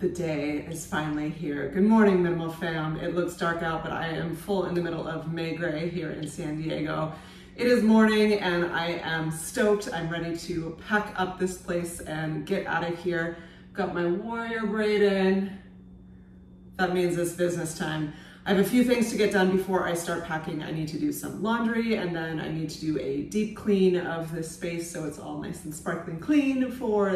The day is finally here. Good morning, Minimal Fam. It looks dark out, but I am full in the middle of May Gray here in San Diego. It is morning and I am stoked. I'm ready to pack up this place and get out of here. Got my warrior braid in. That means it's business time. I have a few things to get done before I start packing. I need to do some laundry and then I need to do a deep clean of this space so it's all nice and sparkling clean for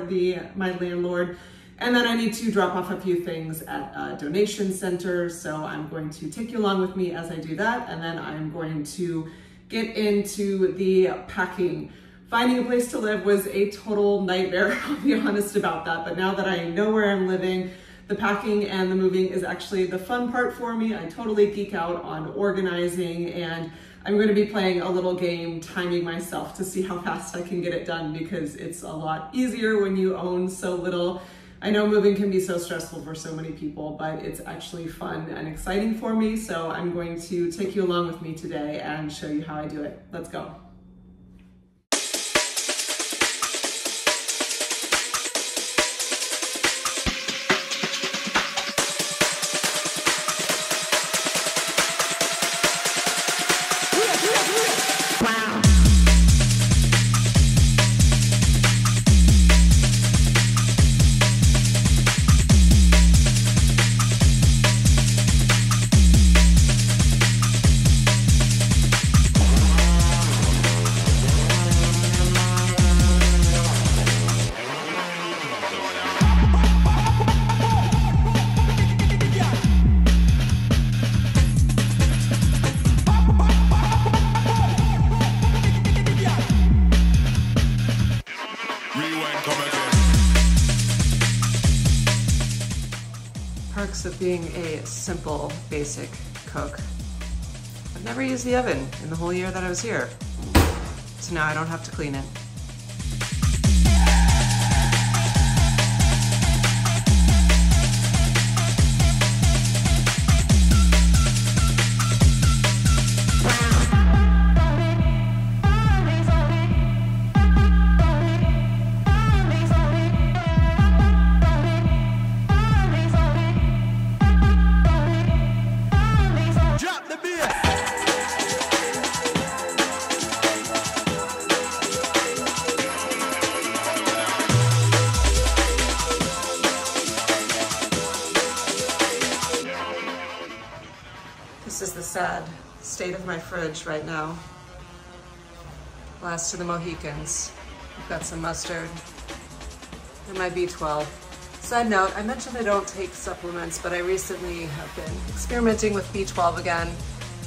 my landlord. And then I need to drop off a few things at a donation center. So I'm going to take you along with me as I do that. And then I'm going to get into the packing. Finding a place to live was a total nightmare, I'll be honest about that. But now that I know where I'm living, the packing and the moving is actually the fun part for me. I totally geek out on organizing, and I'm going to be playing a little game timing myself to see how fast I can get it done because it's a lot easier when you own so little. I know moving can be so stressful for so many people, but it's actually fun and exciting for me. So I'm going to take you along with me today and show you how I do it. Let's go. Perks of being a simple, basic cook. I've never used the oven in the whole year that I was here, so now I don't have to clean it. This is the sad state of my fridge right now. Last to the Mohicans. I've got some mustard and my B12. Side note, I mentioned I don't take supplements, but I recently have been experimenting with B12 again.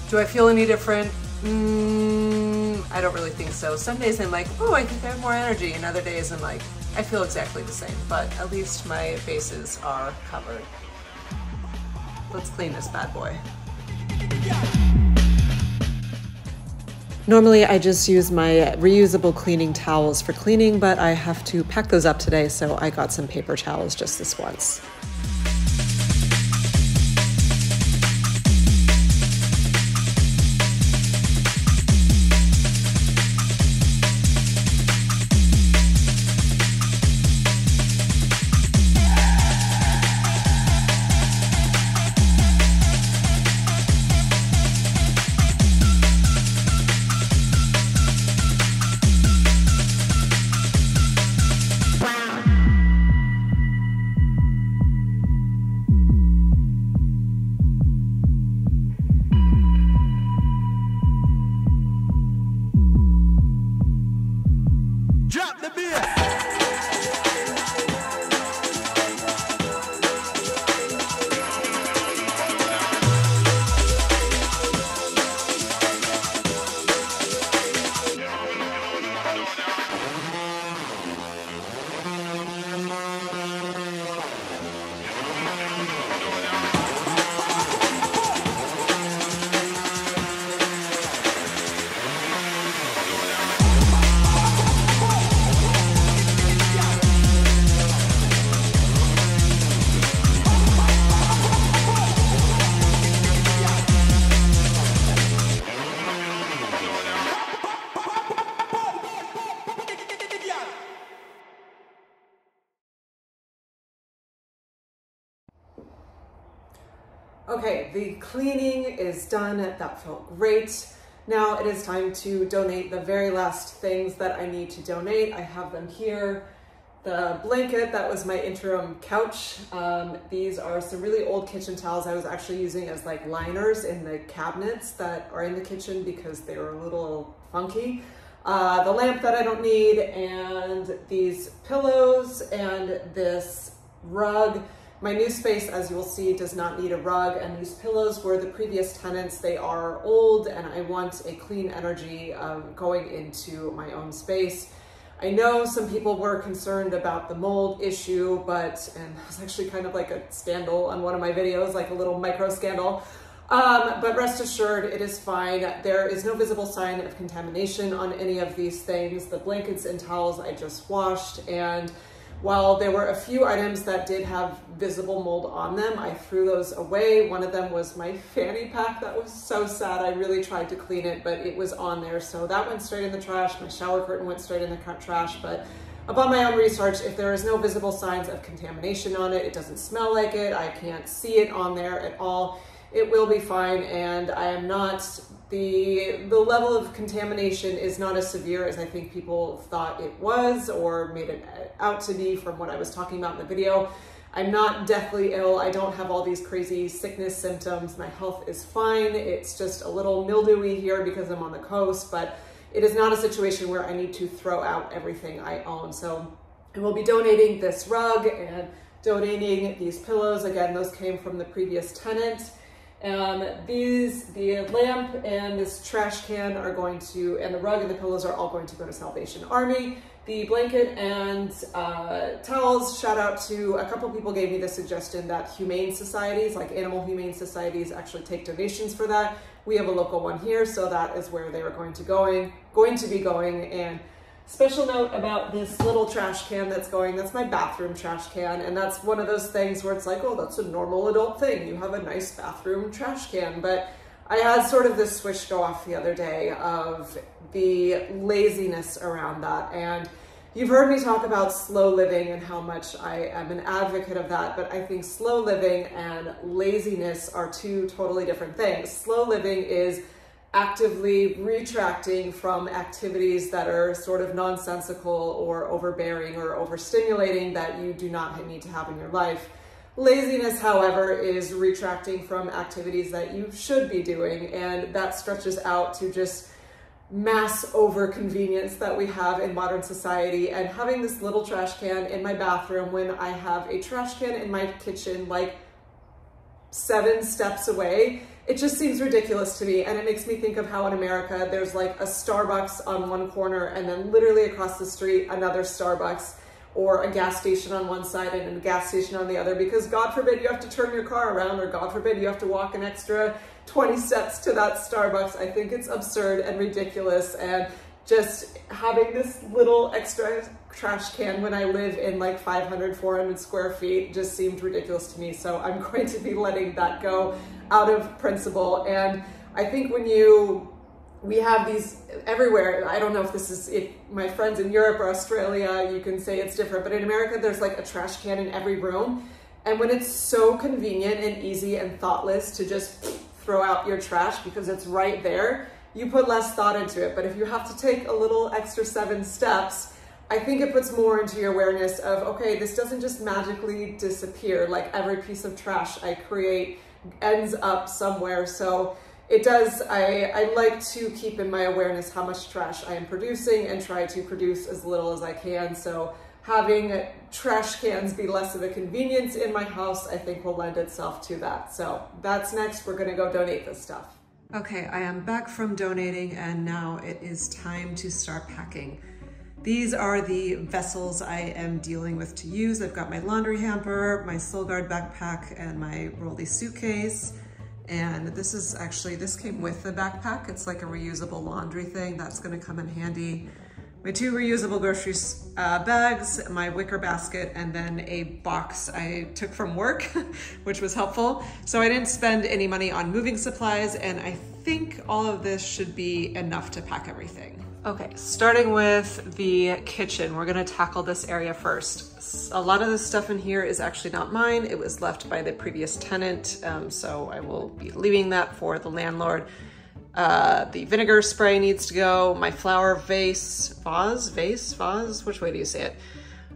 Do I feel any different? I don't really think so. Some days I'm like, oh, I think I have more energy, and other days I'm like, I feel exactly the same, but at least my bases are covered. Let's clean this bad boy. Normally I just use my reusable cleaning towels for cleaning, but I have to pack those up today, so I got some paper towels just this once. Okay, the cleaning is done. That felt great. Now it is time to donate the very last things that I need to donate. I have them here. The blanket, that was my interim couch. These are some really old kitchen towels I was actually using as like liners in the cabinets that are in the kitchen because they were a little funky. The lamp that I don't need, and these pillows, and this rug. My new space, as you will see, does not need a rug, and these pillows were the previous tenants. They are old, and I want a clean energy going into my own space. I know some people were concerned about the mold issue, and it was actually kind of like a scandal on one of my videos, like a little micro scandal. But rest assured, it is fine. There is no visible sign of contamination on any of these things. The blankets and towels I just washed, and while there were a few items that did have visible mold on them, I threw those away. One of them was my fanny pack. That was so sad. I really tried to clean it, but it was on there. So that went straight in the trash. My shower curtain went straight in the trash. But upon my own research, if there is no visible signs of contamination on it, it doesn't smell like it, I can't see it on there at all, it will be fine. And I am not, the level of contamination is not as severe as I think people thought it was or made it out to be from what I was talking about in the video. I'm not deathly ill. I don't have all these crazy sickness symptoms. My health is fine. It's just a little mildewy here because I'm on the coast, but it is not a situation where I need to throw out everything I own. So I will be donating this rug and donating these pillows. Again, those came from the previous tenant. The lamp and this trash can are going to, and the rug and the pillows are all going to go to Salvation Army. The blanket and towels, shout out to a couple people gave me the suggestion that humane societies, like animal humane societies, actually take donations for that. We have a local one here, so that is where they are going to be going. And special note about this little trash can that's my bathroom trash can. And that's one of those things where it's like, oh, that's a normal adult thing. You have a nice bathroom trash can. But I had sort of this switch go off the other day of the laziness around that. And you've heard me talk about slow living and how much I am an advocate of that, but I think slow living and laziness are two totally different things. Slow living is actively retracting from activities that are sort of nonsensical or overbearing or overstimulating that you do not need to have in your life. Laziness, however, is retracting from activities that you should be doing, and that stretches out to just mass over convenience that we have in modern society. And having this little trash can in my bathroom when I have a trash can in my kitchen like 7 steps away, it just seems ridiculous to me. And it makes me think of how in America there's like a Starbucks on one corner and then literally across the street another Starbucks, or a gas station on one side and a gas station on the other, because God forbid you have to turn your car around, or God forbid you have to walk an extra 20 steps to that Starbucks. I think it's absurd and ridiculous, and just having this little extra trash can when I live in like 500, 400 square feet just seemed ridiculous to me. So I'm going to be letting that go out of principle. And I think when we have these everywhere. I don't know if this is it. My friends in Europe or Australia, you can say it's different, but in America, there's like a trash can in every room. And when it's so convenient and easy and thoughtless to just throw out your trash because it's right there, you put less thought into it. But if you have to take a little extra 7 steps, I think it puts more into your awareness of, okay, this doesn't just magically disappear. Like every piece of trash I create ends up somewhere. So it does, I like to keep in my awareness how much trash I am producing and try to produce as little as I can. So having trash cans be less of a convenience in my house, I think will lend itself to that. So that's next. We're gonna go donate this stuff. Okay, I am back from donating and now it is time to start packing. These are the vessels I am dealing with to use. I've got my laundry hamper, my Solgaard backpack, and my Rolly suitcase. And this came with the backpack. It's like a reusable laundry thing. That's gonna come in handy. My 2 reusable grocery bags, my wicker basket, and then a box I took from work, which was helpful. So I didn't spend any money on moving supplies, and I think all of this should be enough to pack everything. Okay, starting with the kitchen, we're gonna tackle this area first. A lot of this stuff in here is actually not mine. It was left by the previous tenant, so I will be leaving that for the landlord. The vinegar spray needs to go. My flower vase, which way do you say it?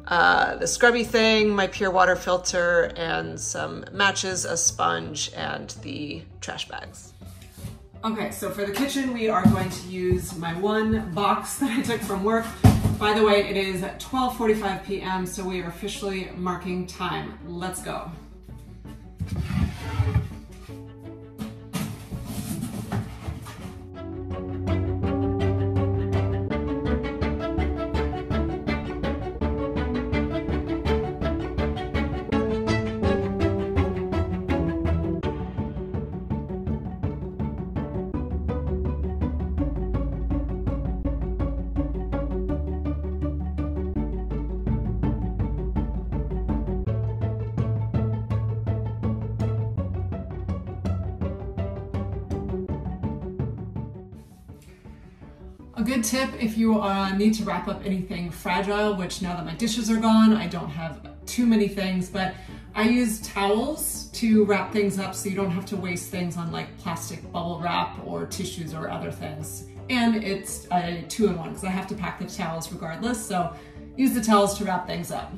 The scrubby thing, my pure water filter, and some matches, a sponge, and the trash bags. Okay, so for the kitchen, we are going to use my one box that I took from work. By the way, it is 12:45 p.m., so we are officially marking time. Let's go. A good tip if you need to wrap up anything fragile, which now that my dishes are gone, I don't have too many things, but I use towels to wrap things up so you don't have to waste things on like plastic bubble wrap or tissues or other things. And it's a 2-in-1 because I have to pack the towels regardless, so use the towels to wrap things up.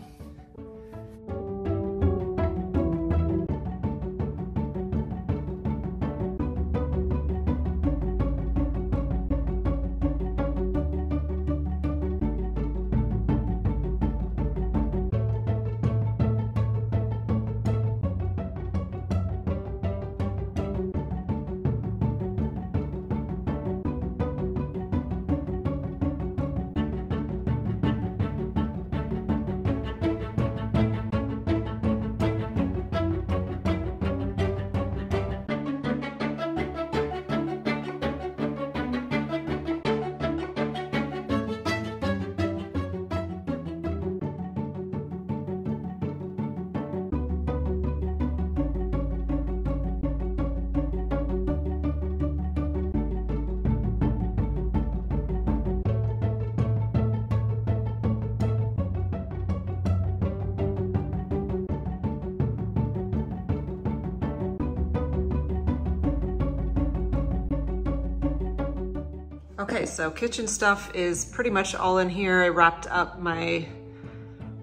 Okay, so kitchen stuff is pretty much all in here. I wrapped up my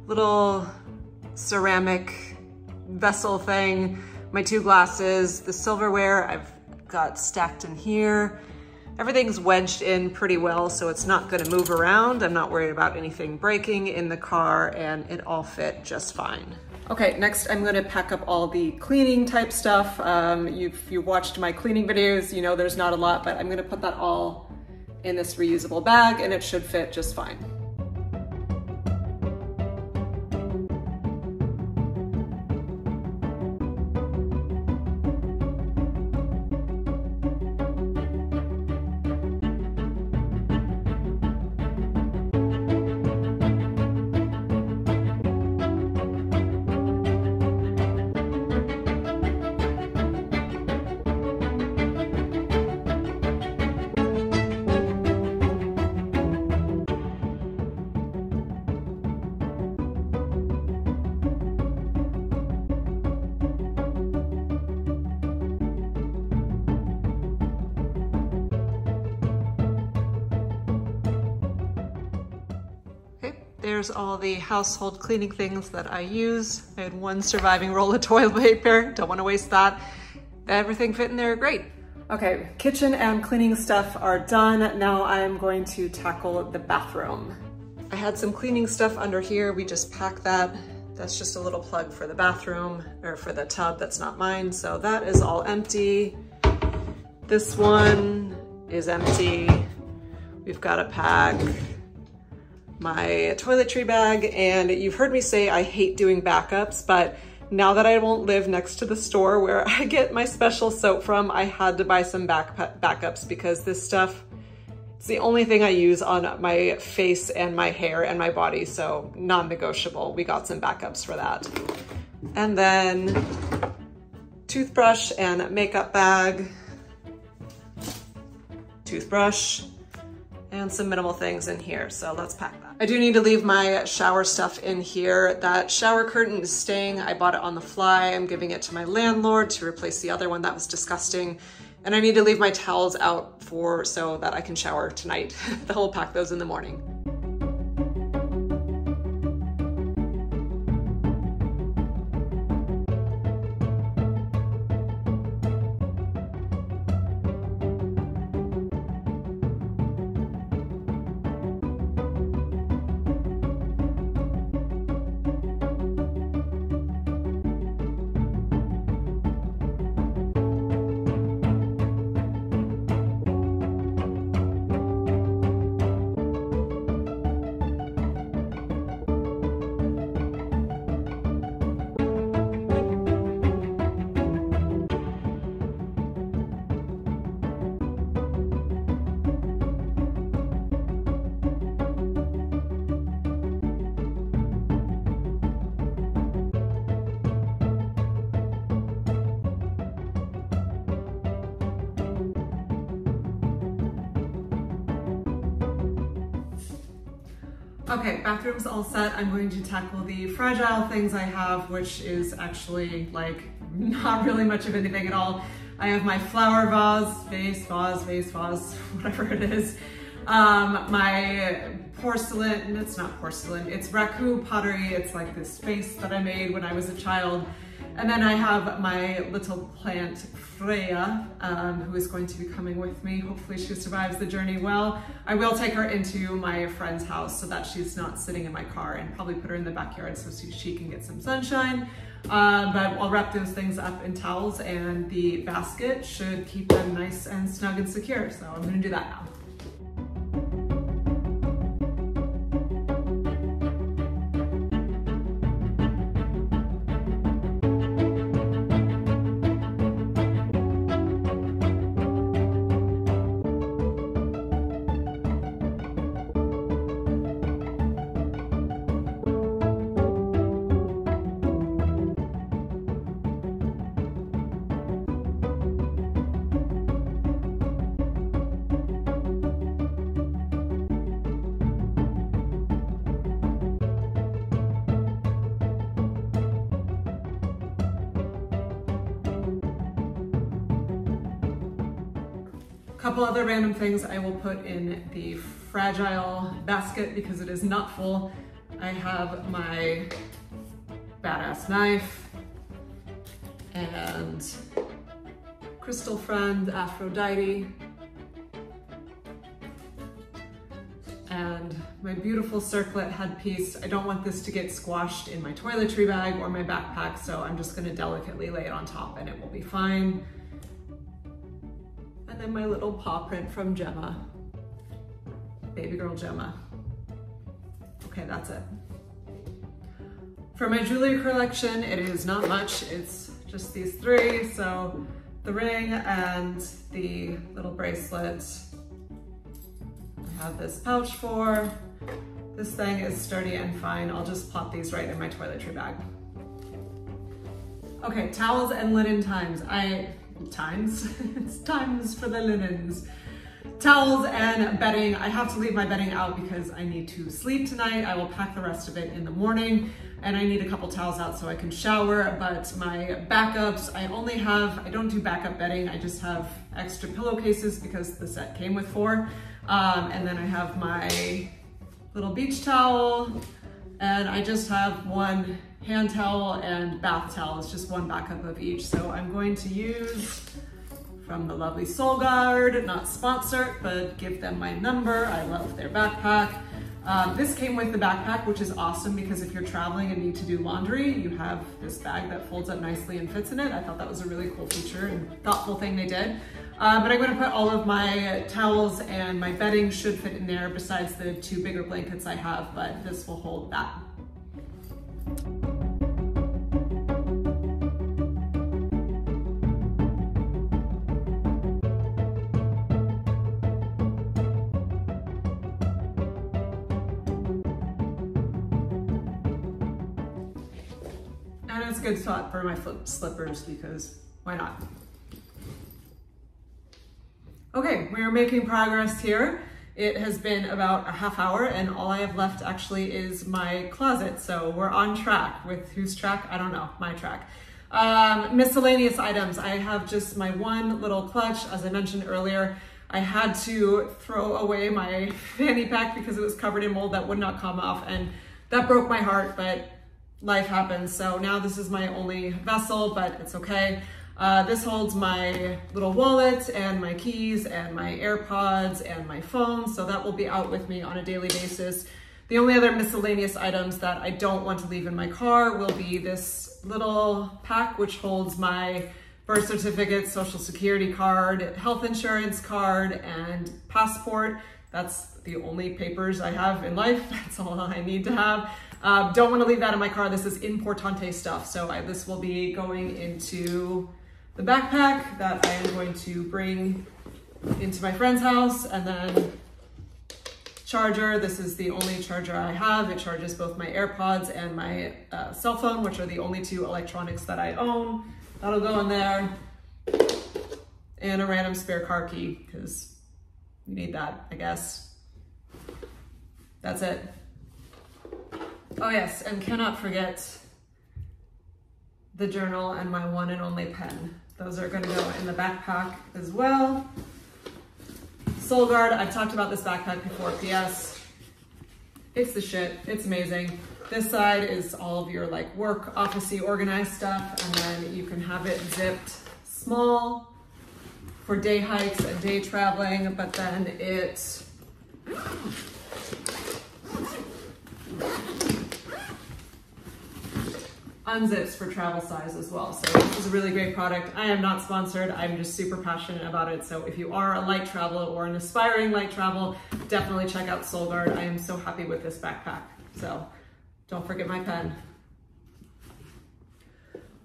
little ceramic vessel thing, my 2 glasses, the silverware I've got stacked in here. Everything's wedged in pretty well, so it's not gonna move around. I'm not worried about anything breaking in the car, and it all fit just fine. Okay, next I'm gonna pack up all the cleaning type stuff. If you watched my cleaning videos, you know there's not a lot, but I'm gonna put that all in this reusable bag and it should fit just fine. There's all the household cleaning things that I use. I had 1 surviving roll of toilet paper. Don't want to waste that. Everything fit in there great. Okay, kitchen and cleaning stuff are done. Now I'm going to tackle the bathroom. I had some cleaning stuff under here. We just packed that. That's just a little plug for the bathroom, or for the tub that's not mine. So that is all empty. This one is empty. We've got a pack. My toiletry bag, and you've heard me say I hate doing backups, but now that I won't live next to the store where I get my special soap from, I had to buy some backups because this stuff, it's the only thing I use on my face and my hair and my body, so non-negotiable. We got some backups for that. And then toothbrush and makeup bag, toothbrush, and some minimal things in here. So let's pack that. I do need to leave my shower stuff in here. That shower curtain is staying. I bought it on the fly. I'm giving it to my landlord to replace the other one that was disgusting. And I need to leave my towels out so that I can shower tonight. Then we'll pack those in the morning. Okay, bathroom's all set. I'm going to tackle the fragile things I have, which is actually like not really much of anything at all. I have my flower vase, whatever it is. My porcelain, it's not porcelain, it's raku pottery. It's like this face that I made when I was a child. And then I have my little plant, Freya, who is going to be coming with me. Hopefully she survives the journey well. I will take her into my friend's house so that she's not sitting in my car, and probably put her in the backyard so she can get some sunshine. But I'll wrap those things up in towels, and the basket should keep them nice and snug and secure. So I'm gonna do that now. Couple other random things I will put in the fragile basket because it is not full. I have my badass knife and crystal friend Aphrodite and my beautiful circlet headpiece. I don't want this to get squashed in my toiletry bag or my backpack, so I'm just gonna delicately lay it on top and it will be fine. And then my little paw print from Gemma, baby girl Gemma. Okay, that's it. For my jewelry collection, it is not much. It's just these three. So the ring and the little bracelet. I have this pouch for. This thing is sturdy and fine. I'll just plop these right in my toiletry bag. Okay, towels and linen times. It's times for the linens. Towels and bedding. I have to leave my bedding out because I need to sleep tonight. I will pack the rest of it in the morning, and I need a couple towels out so I can shower. But my backups, I don't do backup bedding. I just have extra pillowcases because the set came with 4. And then I have my little beach towel, and I just have one hand towel and bath towel. It's just one backup of each. So I'm going to use from the lovely Soul Guard, not sponsored, but give them my number. I love their backpack. This came with the backpack, which is awesome because if you're traveling and need to do laundry, you have this bag that folds up nicely and fits in it. I thought that was a really cool feature and thoughtful thing they did. But I'm gonna put all of my towels and my bedding should fit in there besides the 2 bigger blankets I have, but this will hold that. And it's a good spot for my foot slippers because why not? Okay, we're making progress here. It has been about a half hour and all I have left actually is my closet. So we're on track. With whose track? I don't know, my track. Miscellaneous items. I have just my one little clutch. As I mentioned earlier, I had to throw away my fanny pack because it was covered in mold that would not come off, and that broke my heart, but life happens. So now this is my only vessel, but it's okay. This holds my little wallet and my keys and my AirPods and my phone, so that will be out with me on a daily basis. The only other miscellaneous items that I don't want to leave in my car will be this little pack, which holds my birth certificate, social security card, health insurance card, and passport. That's the only papers I have in life. That's all I need to have. Don't want to leave that in my car. This is importante stuff. So this will be going into the backpack that I am going to bring into my friend's house, and then charger. This is the only charger I have. It charges both my AirPods and my cell phone, which are the only two electronics that I own. That'll go in there. And a random spare car key, because you need that, I guess. That's it. Oh yes, and cannot forget the journal and my one and only pen. Those are gonna go in the backpack as well. Soul Guard, I've talked about this backpack before. PS, it's the shit, it's amazing. This side is all of your like work, office-y, organized stuff, and then you can have it zipped small for day hikes and day traveling, but then it unzips for travel size as well. So this is a really great product. I am not sponsored. I'm just super passionate about it. So if you are a light traveler or an aspiring light travel, definitely check out Soul Guard. I am so happy with this backpack. So don't forget my pen.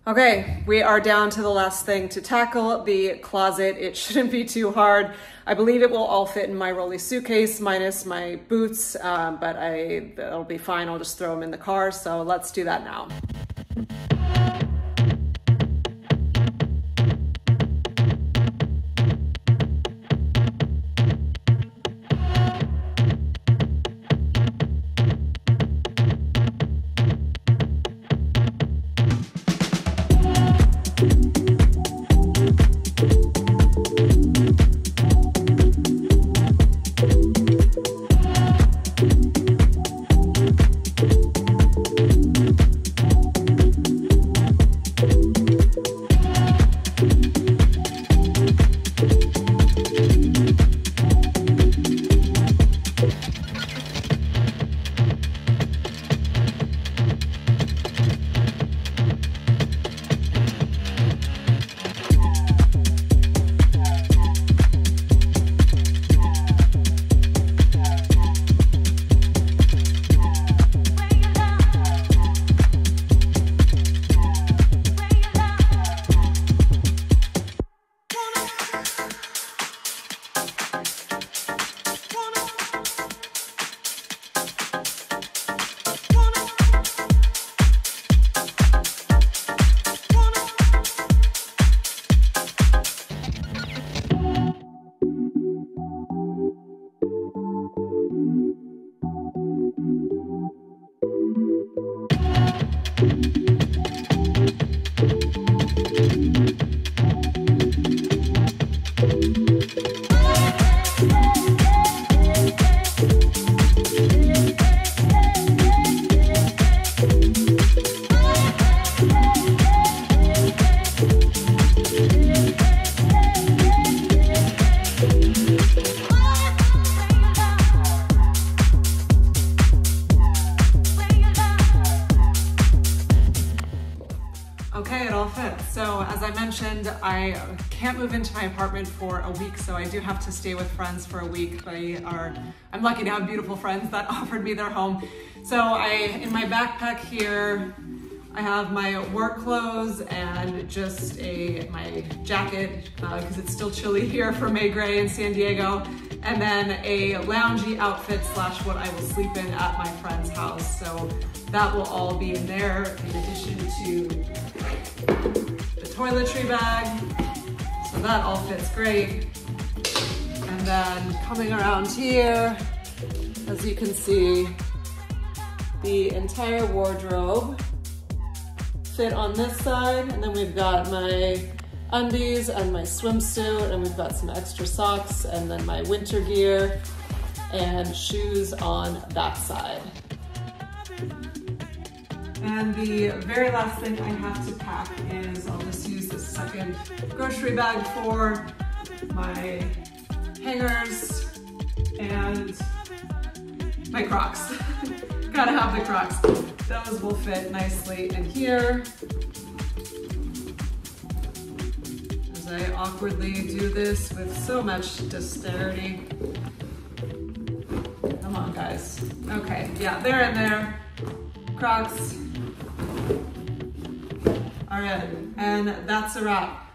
Okay, we are down to the last thing to tackle, the closet. It shouldn't be too hard. I believe it will all fit in my rolly suitcase minus my boots, but it'll be fine. I'll just throw them in the car. So let's do that now. Okay, it all fits. So as I mentioned, I can't move into my apartment for a week, so I do have to stay with friends for a week. I'm lucky to have beautiful friends that offered me their home. So in my backpack here, I have my work clothes and just my jacket, because it's still chilly here for May Gray in San Diego, and then a loungy outfit slash what I will sleep in at my friend's house. So that will all be in there, in addition to the toiletry bag. So that all fits great. And then coming around here, as you can see, the entire wardrobe fit on this side, and then we've got my undies and my swimsuit, and we've got some extra socks, and then my winter gear and shoes on that side. And the very last thing I have to pack is, I'll just use this second grocery bag for my hangers and my Crocs. Gotta have the Crocs. Those will fit nicely in here. As I awkwardly do this with so much dexterity. Come on, guys. Okay, yeah, they're in there. Crocs are in, and that's a wrap.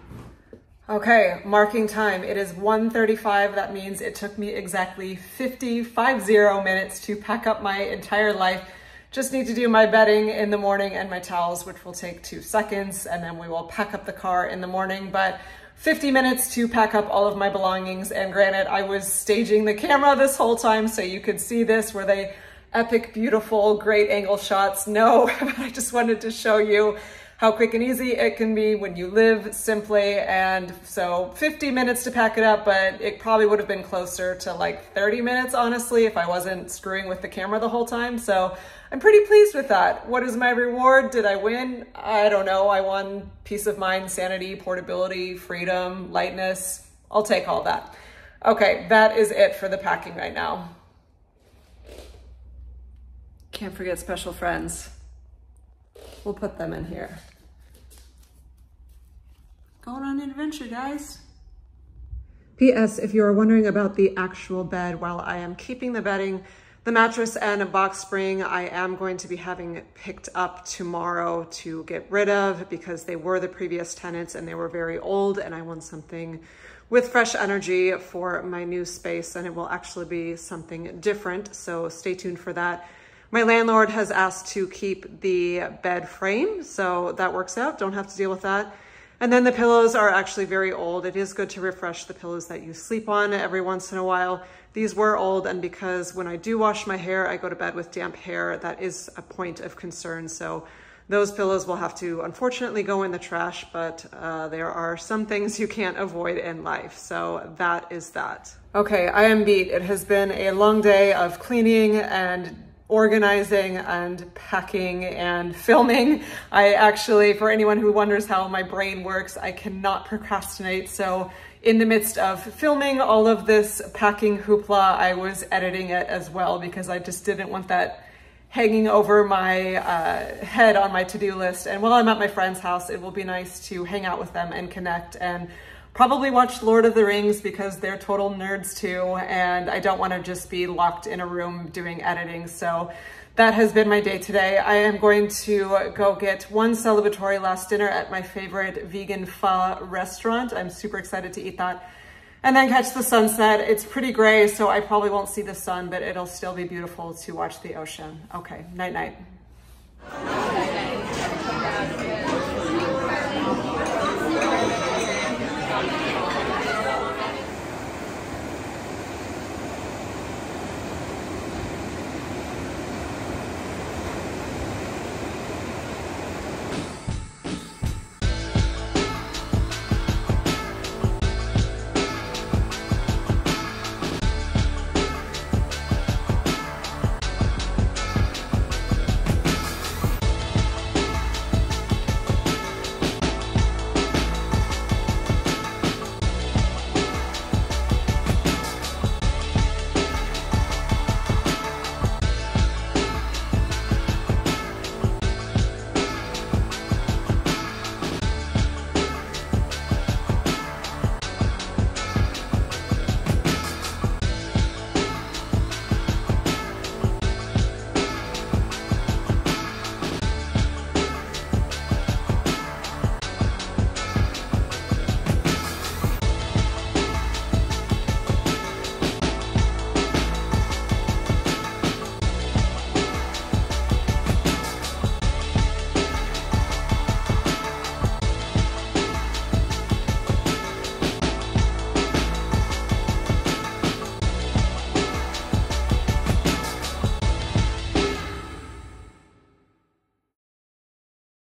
Okay, marking time. It is 1:35. That means it took me exactly 50 minutes to pack up my entire life. Just need to do my bedding in the morning and my towels, which will take 2 seconds, and then we will pack up the car in the morning. But 50 minutes to pack up all of my belongings. And granted, I was staging the camera this whole time so you could see this. Were they epic, beautiful, great angle shots? No, but I just wanted to show you how quick and easy it can be when you live simply. And so 50 minutes to pack it up, but it probably would have been closer to like 30 minutes, honestly, if I wasn't screwing with the camera the whole time. So I'm pretty pleased with that. What is my reward? Did I win? I don't know. I won peace of mind, sanity, portability, freedom, lightness. I'll take all that. Okay, that is it for the packing right now. Can't forget special friends. We'll put them in here. Going on an adventure, guys. P.S. If you are wondering about the actual bed, while I am keeping the bedding, the mattress and a box spring, I am going to be having it picked up tomorrow to get rid of, because they were the previous tenants and they were very old, and I want something with fresh energy for my new space, and it will actually be something different. So stay tuned for that. My landlord has asked to keep the bed frame, so that works out. Don't have to deal with that. And then the pillows are actually very old. It is good to refresh the pillows that you sleep on every once in a while. These were old, and because when I do wash my hair, I go to bed with damp hair, that is a point of concern. So those pillows will have to unfortunately go in the trash, but there are some things you can't avoid in life. So that is that. Okay, I am beat. It has been a long day of cleaning and organizing and packing and filming. I actually, for anyone who wonders how my brain works, I cannot procrastinate. So in the midst of filming all of this packing hoopla, I was editing it as well, because I just didn't want that hanging over my head on my to-do list. And while I'm at my friend's house, it will be nice to hang out with them and connect, and probably watch Lord of the Rings, because they're total nerds too, and I don't want to just be locked in a room doing editing. So that has been my day today. I am going to go get one celebratory last dinner at my favorite vegan pho restaurant. I'm super excited to eat that. And then catch the sunset. It's pretty gray, so I probably won't see the sun, but it'll still be beautiful to watch the ocean. Okay, night-night.